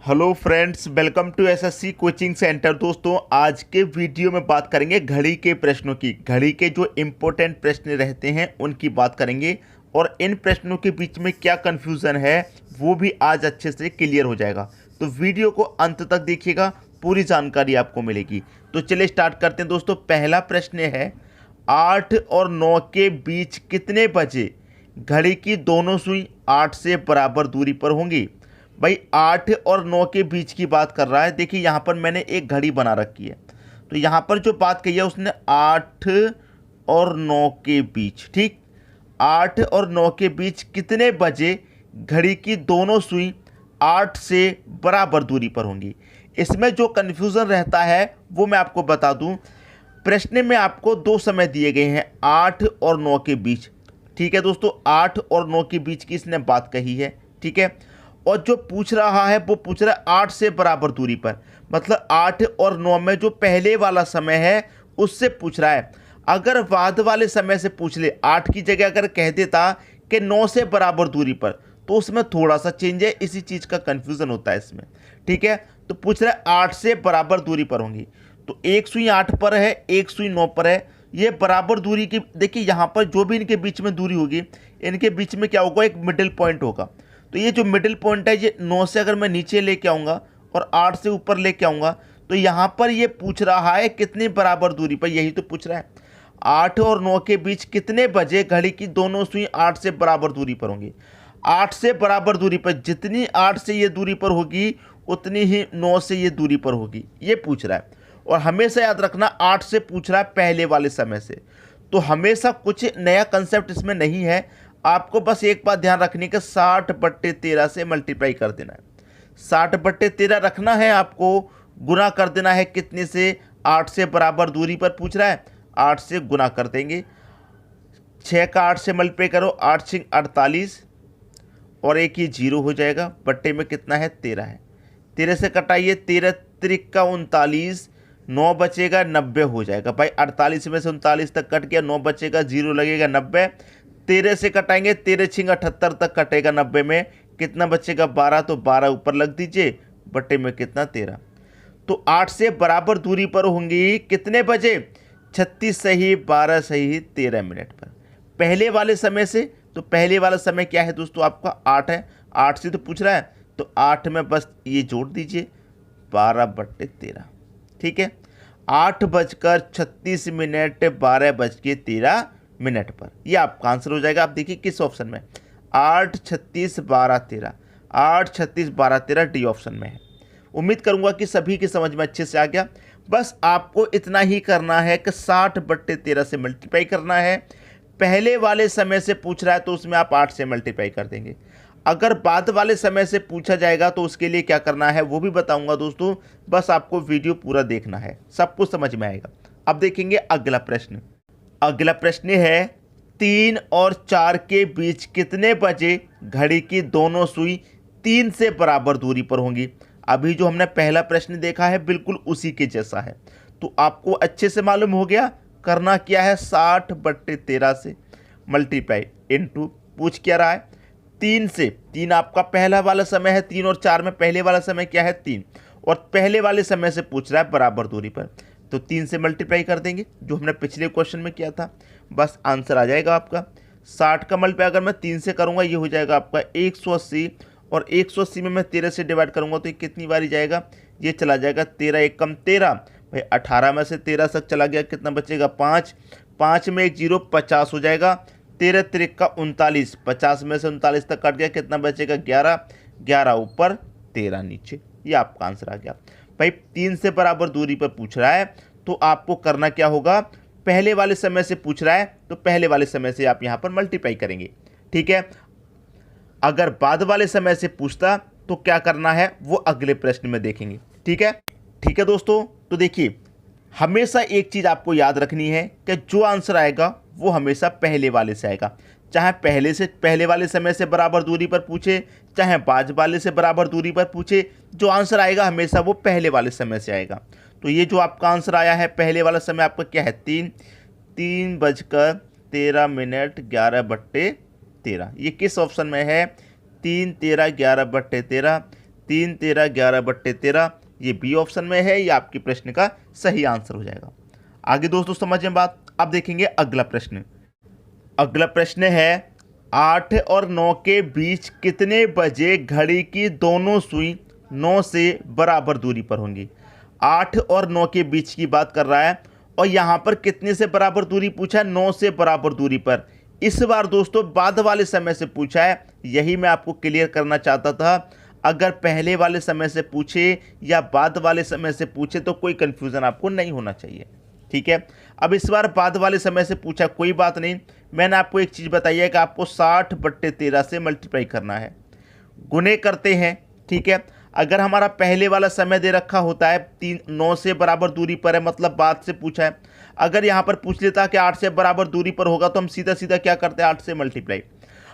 Hello friends, welcome to SSC coaching centre. दोस्तों, आज के वीडियो में बात करेंगे घड़ी के प्रश्नों की। घड़ी के जो इम्पोर्टेंट प्रश्न रहते हैं उनकी बात करेंगे और इन प्रश्नों के बीच में क्या कंफ्यूजन है वो भी आज अच्छे से क्लियर हो जाएगा। तो वीडियो को अंत तक देखिएगा, पूरी जानकारी आपको मिलेगी। तो चलिए स्टार्ट करते हैं दोस्तों। पहला प्रश्न है, 8 और 9 के बीच कितने बजे घड़ी की दोनों सुई 8 से बराबर दूरी पर होंगी। भाई 8 और 9 के बीच की बात कर रहा है। देखिए यहाँ पर मैंने एक घड़ी बना रखी है, तो यहाँ पर जो बात कही है उसने 8 और 9 के बीच, ठीक, 8 और 9 के बीच कितने बजे घड़ी की दोनों सुई 8 से बराबर दूरी पर होंगी। इसमें जो कन्फ्यूज़न रहता है वो मैं आपको बता दूं। प्रश्न में आपको दो समय दिए गए हैं, 8 और 9 के बीच। ठीक है दोस्तों, 8 और 9 के बीच की इसने बात कही है, ठीक है। और जो पूछ रहा है वो पूछ रहा है 8 से बराबर दूरी पर, मतलब 8 और 9 में जो पहले वाला समय है उससे पूछ रहा है। अगर बाद वाले समय से पूछ ले, 8 की जगह अगर कह देता कि 9 से बराबर दूरी पर, तो उसमें थोड़ा सा चेंज है, इसी चीज़ का कन्फ्यूज़न होता है इसमें, ठीक है। तो पूछ रहा है 8 से बराबर दूरी पर होंगी, तो एक सुई 8 पर है, एक सुई 9 पर है। ये बराबर दूरी की, देखिए यहाँ पर जो भी इनके बीच में दूरी होगी, इनके बीच में क्या होगा, एक मिडिल पॉइंट होगा। तो ये जो मिडिल पॉइंट है, ये 9 से अगर मैं नीचे लेके आऊँगा और 8 से ऊपर लेके आऊँगा, तो यहाँ पर ये पूछ रहा है कितनी बराबर दूरी पर, यही तो पूछ रहा है। 8 और 9 के बीच कितने बजे घड़ी की दोनों सुई 8 से बराबर दूरी पर होंगी। 8 से बराबर दूरी पर, जितनी 8 से ये दूरी पर होगी उतनी ही 9 से ये दूरी पर होगी, ये पूछ रहा है। और हमेशा याद रखना, 8 से पूछ रहा है पहले वाले समय से, तो हमेशा कुछ नया कंसेप्ट इसमें नहीं है। आपको बस एक बात ध्यान रखनी कि 60/13 से मल्टीप्लाई कर देना है। 60/13 रखना है, आपको गुना कर देना है कितने से, 8 से बराबर दूरी पर पूछ रहा है, 8 से गुना कर देंगे। 6 का 8 से मल्टीप्लाई करो, 8 6 48 और एक ही जीरो हो जाएगा। बट्टे में कितना है, 13 है। 13 से कटाइए, 13 त्रिक का 39, 9 बचेगा, 90 हो जाएगा। भाई 48 में से 39 तक कट गया, 9 बचेगा, जीरो लगेगा, 90। 13 से कटाएंगे, 13 छिंग 78 तक कटेगा, 90 में कितना बचेगा, 12, तो 12 ऊपर लग दीजिए, बट्टे में कितना, 13। तो 8 से बराबर दूरी पर होंगी कितने बजे, 36 सही, 12 सही, 13 मिनट पर। पहले वाले समय से, तो पहले वाला समय क्या है दोस्तों, आपका 8 है। 8 से तो पूछ रहा है, तो 8 में बस ये जोड़ दीजिए, 12/13, ठीक है। 8:36 12:13 पर, ये आपका आंसर हो जाएगा। आप देखिए किस ऑप्शन में, 8 36 12 13, 8 36 12 13 डी ऑप्शन में है। उम्मीद करूंगा कि सभी की समझ में अच्छे से आ गया। बस आपको इतना ही करना है कि 60/13 से मल्टीप्लाई करना है। पहले वाले समय से पूछ रहा है तो उसमें आप 8 से मल्टीप्लाई कर देंगे। अगर बाद वाले समय से पूछा जाएगा तो उसके लिए क्या करना है वो भी बताऊंगा दोस्तों। बस आपको वीडियो पूरा देखना है, सब कुछ समझ में आएगा। अब देखेंगे अगला प्रश्न। अगला प्रश्न है, 3 और 4 के बीच कितने बजे घड़ी की दोनों सुई 3 से बराबर दूरी पर होंगी। अभी जो हमने पहला प्रश्न देखा है बिल्कुल उसी के जैसा है, तो आपको अच्छे से मालूम हो गया। करना क्या है, 60/13 से मल्टीप्लाई इनटू, पूछ क्या रहा है, 3 से। 3 आपका पहला वाला समय है, 3 और 4 में पहले वाला समय क्या है, 3, और पहले वाले समय से पूछ रहा है बराबर दूरी पर, तो 3 से मल्टीप्लाई कर देंगे जो हमने पिछले क्वेश्चन में किया था, बस आंसर आ जाएगा आपका। 60 का मल्टीप्लाई अगर मैं 3 से करूंगा ये हो जाएगा आपका 180, और 180 में मैं 13 से डिवाइड करूंगा तो ये कितनी बारी जाएगा, ये चला जाएगा 13 1 कम 13, भाई 18 में से 13 तक चला गया, कितना बचेगा, 5, 5 में एक जीरो, 50 हो जाएगा। 13 त्रिक का 39, 50 में से 39 तक कट गया, कितना बचेगा, 11, 11 ऊपर 13 नीचे, ये आपका आंसर आ गया। भाई 3 से बराबर दूरी पर पूछ रहा है तो आपको करना क्या होगा, पहले वाले समय से पूछ रहा है तो पहले वाले समय से आप यहाँ पर मल्टीप्लाई करेंगे, ठीक है। अगर बाद वाले समय से पूछता तो क्या करना है वो अगले प्रश्न में देखेंगे, ठीक है। ठीक है दोस्तों, तो देखिए हमेशा एक चीज़ आपको याद रखनी है कि जो आंसर आएगा वो हमेशा पहले वाले से आएगा। चाहे पहले वाले समय से बराबर दूरी पर पूछे, चाहे बाद वाले से बराबर दूरी पर पूछे, जो आंसर आएगा हमेशा वो पहले वाले समय से आएगा। तो ये जो आपका आंसर आया है, पहले वाला समय आपका क्या है, 3:13 11/13, ये किस ऑप्शन में है, 3 13 11/13, 3 13 11 बट्टे 13, ये बी ऑप्शन में है, ये आपके प्रश्न का सही आंसर हो जाएगा। आगे दोस्तों समझें बात। अब देखेंगे अगला प्रश्न। अगला प्रश्न है 8 और 9 के बीच कितने बजे घड़ी की दोनों सुई 9 से बराबर दूरी पर होंगी। 8 और 9 के बीच की बात कर रहा है और यहाँ पर कितने से बराबर दूरी पूछा है, 9 से बराबर दूरी पर। इस बार दोस्तों बाद वाले समय से पूछा है, यही मैं आपको क्लियर करना चाहता था। अगर पहले वाले समय से पूछे या बाद वाले समय से पूछे तो कोई कंफ्यूजन आपको नहीं होना चाहिए, ठीक है। अब इस बार बाद वाले समय से पूछा, कोई बात नहीं। मैंने आपको एक चीज़ बताई है कि आपको 60 बट्टे 13 से मल्टीप्लाई करना है, गुने करते हैं, ठीक है। अगर हमारा पहले वाला समय दे रखा होता है 9 से बराबर दूरी पर है, मतलब बाद से पूछा है। अगर यहाँ पर पूछ लेता कि 8 से बराबर दूरी पर होगा तो हम सीधा सीधा क्या करते हैं, 8 से मल्टीप्लाई।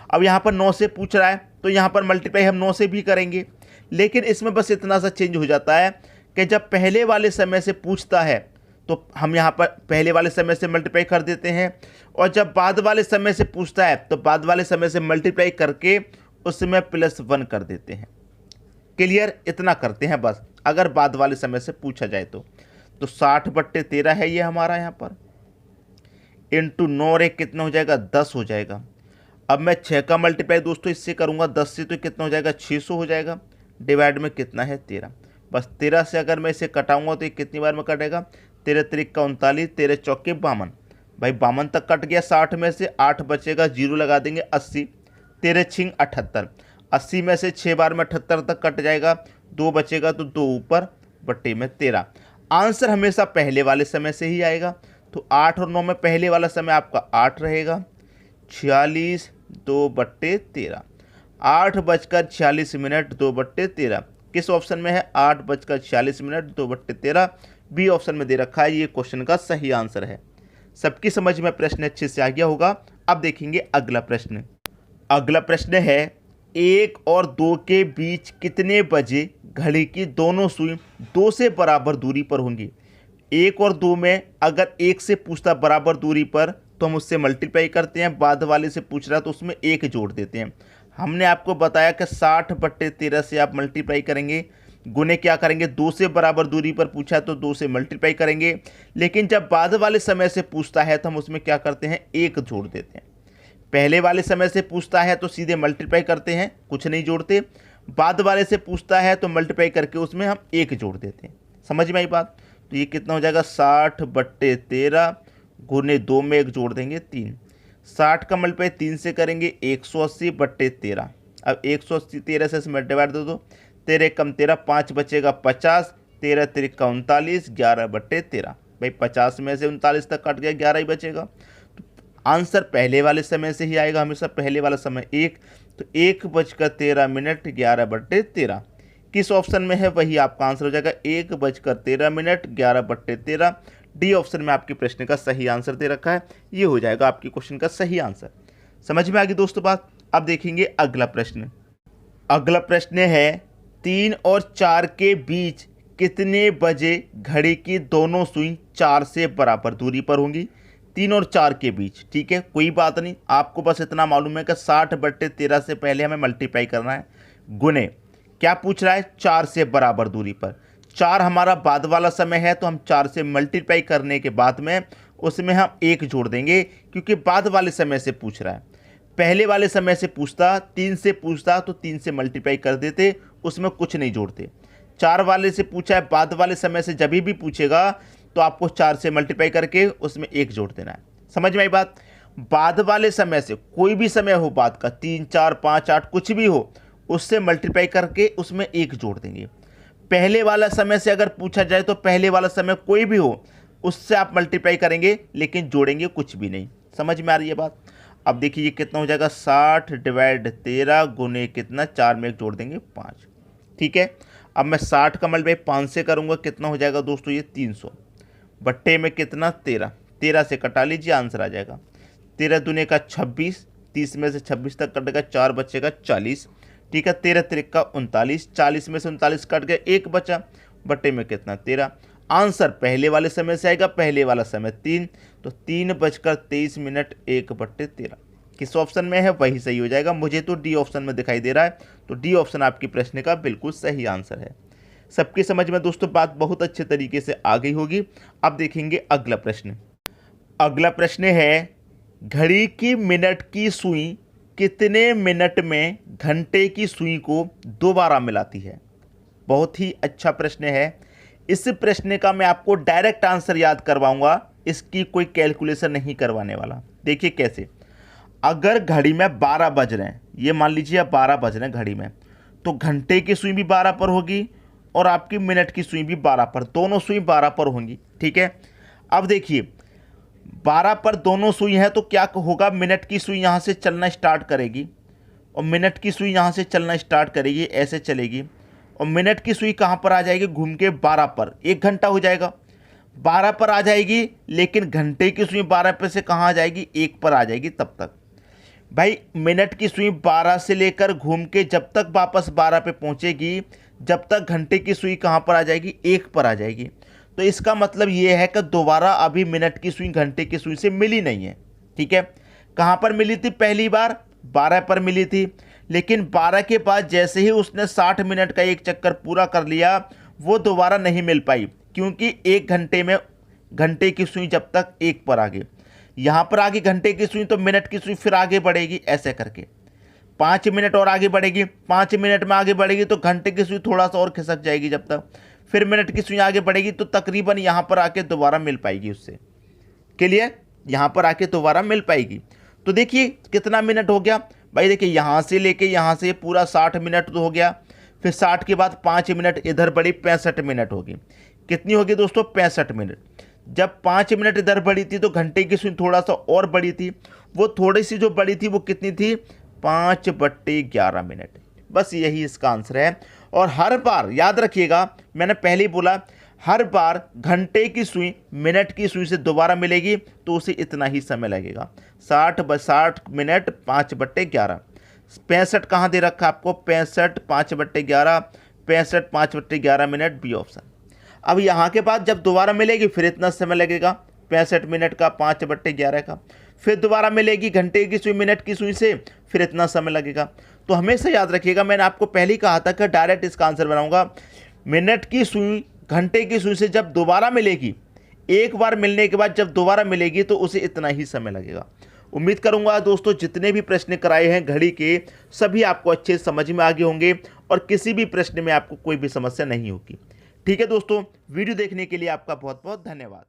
अब यहाँ पर 9 से पूछ रहा है तो यहाँ पर मल्टीप्लाई हम 9 से भी करेंगे, लेकिन इसमें बस इतना सा चेंज हो जाता है कि जब पहले वाले समय से पूछता है तो हम यहाँ पर पहले वाले समय से मल्टीप्लाई कर देते हैं, और जब बाद वाले समय से पूछता है तो बाद वाले समय से मल्टीप्लाई करके उसमें +1 कर देते हैं। क्लियर, इतना करते हैं बस, अगर बाद वाले समय से पूछा जाए तो 60 बट्टे 13 है ये हमारा यहाँ पर, इंटू 9 और 1 कितना हो जाएगा, 10 हो जाएगा। अब मैं 6 का मल्टीप्लाई दोस्तों इससे करूँगा 10 से, तो कितना हो जाएगा, 600 हो जाएगा। डिवाइड में कितना है, 13। बस 13 से अगर मैं इसे कटाऊँगा तो ये कितनी बार में कटेगा, 13 3 का 39, 13 चौके 52। भाई 52 तक कट गया, 60 में से 8 बचेगा, 0 लगा देंगे, 80, 13 छिंग 78, 80 में से 6 बार में 78 तक कट जाएगा, 2 बचेगा तो 2 ऊपर बट्टे में 13। आंसर हमेशा पहले वाले समय से ही आएगा, तो 8 और 9 में पहले वाला समय आपका 8 रहेगा, 46 2 बट्टे 13, 8 बजकर 46 मिनट 2 बट्टे 13। किस ऑप्शन में है, 8 बजकर 46 मिनट 2 बट्टे 13, बी ऑप्शन में दे रखा है, ये क्वेश्चन का सही आंसर है। सबकी समझ में प्रश्न अच्छे से आ गया होगा। अब देखेंगे अगला प्रश्न। अगला प्रश्न है 1 और 2 के बीच कितने बजे घड़ी की दोनों सुई 2 से बराबर दूरी पर होंगी। 1 और 2 में अगर 1 से पूछता बराबर दूरी पर तो हम उससे मल्टीप्लाई करते हैं, बाद वाले से पूछ रहा तो उसमें 1 जोड़ देते हैं। हमने आपको बताया कि 60 बट्टे 13 से आप मल्टीप्लाई करेंगे, गुने क्या करेंगे, 2 से बराबर दूरी पर पूछा तो 2 से मल्टीप्लाई करेंगे, लेकिन जब बाद वाले समय से पूछता है तो हम उसमें क्या करते हैं, 1 जोड़ देते हैं। पहले वाले समय से पूछता है तो सीधे मल्टीप्लाई करते हैं, कुछ नहीं जोड़ते। बाद वाले से पूछता है तो मल्टीप्लाई करके उसमें हम 1 जोड़ देते हैं। समझ में आई बात। तो ये कितना हो जाएगा, 60 बट्टे 13 गुने 2 में 1 जोड़ देंगे 3। 60 का मल्टीप्लाई 3 से करेंगे 180 बट्टे 13। अब 180 13 से इसमें डिवाइड दे दो, 13 कम 13 5 बचेगा 50, 13 3 का 39, 11 बट्टे 13। भाई 50 में से 39 तक कट गया, 11 ही बचेगा। तो आंसर पहले वाले समय से ही आएगा, हमेशा पहले वाला समय 1, तो 1 बजकर 13 मिनट 11 बट्टे 13। किस ऑप्शन में है वही आपका आंसर हो जाएगा, 1 बजकर 13 मिनट 11 बट्टे 13। डी ऑप्शन में आपके प्रश्न का सही आंसर दे रखा है, ये हो जाएगा आपके क्वेश्चन का सही आंसर। समझ में आ गई दोस्तों बात। अब देखेंगे अगला प्रश्न। अगला प्रश्न है 3 और 4 के बीच कितने बजे घड़ी की दोनों सुई 4 से बराबर दूरी पर होंगी। 3 और 4 के बीच, ठीक है, कोई बात नहीं। आपको बस इतना मालूम है कि 60 बट्टे 13 से पहले हमें मल्टीप्लाई करना है, गुने क्या पूछ रहा है, 4 से बराबर दूरी पर। 4 हमारा बाद वाला समय है तो हम 4 से मल्टीप्लाई करने के बाद में उसमें हम 1 जोड़ देंगे, क्योंकि बाद वाले समय से पूछ रहा है। पहले वाले समय से पूछता, 3 से पूछता तो 3 से मल्टीप्लाई कर देते, उसमें कुछ नहीं जोड़ते। 4 वाले से पूछा है, बाद वाले समय से जब भी पूछेगा तो आपको 4 से मल्टीप्लाई करके उसमें 1 जोड़ देना है। समझ में आई बात। बाद वाले समय से कोई भी समय हो बाद का, 3 4 5 8 कुछ भी हो, उससे मल्टीप्लाई करके उसमें 1 जोड़ देंगे। पहले वाला समय से अगर पूछा जाए तो पहले वाला समय कोई भी हो उससे आप मल्टीप्लाई करेंगे, लेकिन जोड़ेंगे कुछ भी नहीं। समझ में आ रही है बात। अब देखिए ये कितना हो जाएगा, 60 डिवाइड 13 गुने कितना, 4 में 1 जोड़ देंगे 5, ठीक है। अब मैं 60 का मल्टीप्लाई 5 से करूँगा, कितना हो जाएगा दोस्तों, ये 300 बट्टे में कितना 13, 13 से कटा लीजिए, आंसर आ जाएगा 13 दूने का 26, 30 में से 26 तक कटेगा, 4 बचेगा 40, ठीक है। 13 3 का 39, 40 में से 39 कट गया, 1 बचा, बट्टे में कितना 13। आंसर पहले वाले समय से आएगा, पहले वाला समय 3, तो 3 बजकर 23 मिनट 1 बट्टे 13। किस ऑप्शन में है वही सही हो जाएगा। मुझे तो डी ऑप्शन में दिखाई दे रहा है, तो डी ऑप्शन आपके प्रश्न का बिल्कुल सही आंसर है। सबकी समझ में दोस्तों बात बहुत अच्छे तरीके से आ गई होगी। अब देखेंगे अगला प्रश्न। अगला प्रश्न है, घड़ी की मिनट की सुई कितने मिनट में घंटे की सुई को दोबारा मिलाती है? बहुत ही अच्छा प्रश्न है। इस प्रश्न का मैं आपको डायरेक्ट आंसर याद करवाऊंगा, इसकी कोई कैलकुलेशन नहीं करवाने वाला। देखिए कैसे, अगर घड़ी में 12 बज रहे हैं, ये मान लीजिए अब 12 बज रहे हैं घड़ी में, तो घंटे की सुई भी 12 पर होगी और आपकी मिनट की सुई भी 12 पर, दोनों सुई 12 पर होंगी। ठीक है, अब देखिए 12 पर दोनों सुई है तो क्या होगा, मिनट की सुई यहाँ से चलना स्टार्ट करेगी और मिनट की सुई यहाँ से चलना स्टार्ट करेगी, ऐसे चलेगी और मिनट की सुई कहाँ पर आ जाएगी, घूम के 12 पर, 1 घंटा हो जाएगा। 12 पर आ जाएगी, लेकिन घंटे की सुई 12 पर से कहाँ आ जाएगी, 1 पर आ जाएगी। तब तक भाई मिनट की सुई 12 से लेकर घूम के जब तक वापस 12 पे पहुँचेगी, जब तक घंटे की सुई कहाँ पर आ जाएगी, 1 पर आ जाएगी। तो इसका मतलब ये है कि दोबारा अभी मिनट की सुई घंटे की सुई से मिली नहीं है। ठीक है, कहाँ पर मिली थी, पहली बार 12 पर मिली थी, लेकिन 12 के बाद जैसे ही उसने 60 मिनट का एक चक्कर पूरा कर लिया, वो दोबारा नहीं मिल पाई, क्योंकि 1 घंटे में घंटे की सुई जब तक 1 पर आ गई, यहाँ पर आगे घंटे की सुई तो मिनट की सुई फिर आगे बढ़ेगी, ऐसे करके 5 मिनट और आगे बढ़ेगी, 5 मिनट में आगे बढ़ेगी तो घंटे की सुई थोड़ा सा और खिसक जाएगी जब तक, फिर मिनट की सुई आगे बढ़ेगी तो तकरीबन यहाँ पर आके दोबारा मिल पाएगी उससे। क्लियर, यहाँ पर आके दोबारा मिल पाएगी। तो देखिए कितना मिनट हो गया भाई, देखिए यहाँ से लेके यहाँ से पूरा 60 मिनट तो हो गया, फिर 60 के बाद 5 मिनट इधर बढ़ी, 65 मिनट होगी। कितनी होगी दोस्तों, 65 मिनट। जब 5 मिनट इधर बढ़ी थी तो घंटे की सुई थोड़ा सा और बड़ी थी, वो थोड़ी सी जो बड़ी थी वो कितनी थी, 5/11 मिनट। बस यही इसका आंसर है। और हर बार याद रखिएगा, मैंने पहले ही बोला, हर बार घंटे की सुई मिनट की सुई से दोबारा मिलेगी तो उसे इतना ही समय लगेगा, 60 मिनट 5/11। 65 कहाँ दे रखा आपको, 65 5/11, 65 5/11 मिनट, बी ऑप्शन। अब यहाँ के बाद जब दोबारा मिलेगी फिर इतना समय लगेगा, 65 मिनट का 5/11 का, फिर दोबारा मिलेगी घंटे की सुई मिनट की सुई से, फिर इतना समय लगेगा। तो हमेशा याद रखिएगा, मैंने आपको पहले ही कहा था कि डायरेक्ट इसका आंसर बनाऊंगा। मिनट की सुई घंटे की सुई से जब दोबारा मिलेगी, एक बार मिलने के बाद जब दोबारा मिलेगी तो उसे इतना ही समय लगेगा। उम्मीद करूंगा दोस्तों जितने भी प्रश्न कराए हैं घड़ी के, सभी आपको अच्छे समझ में आ गए होंगे और किसी भी प्रश्न में आपको कोई भी समस्या नहीं होगी। ठीक है दोस्तों, वीडियो देखने के लिए आपका बहुत बहुत धन्यवाद।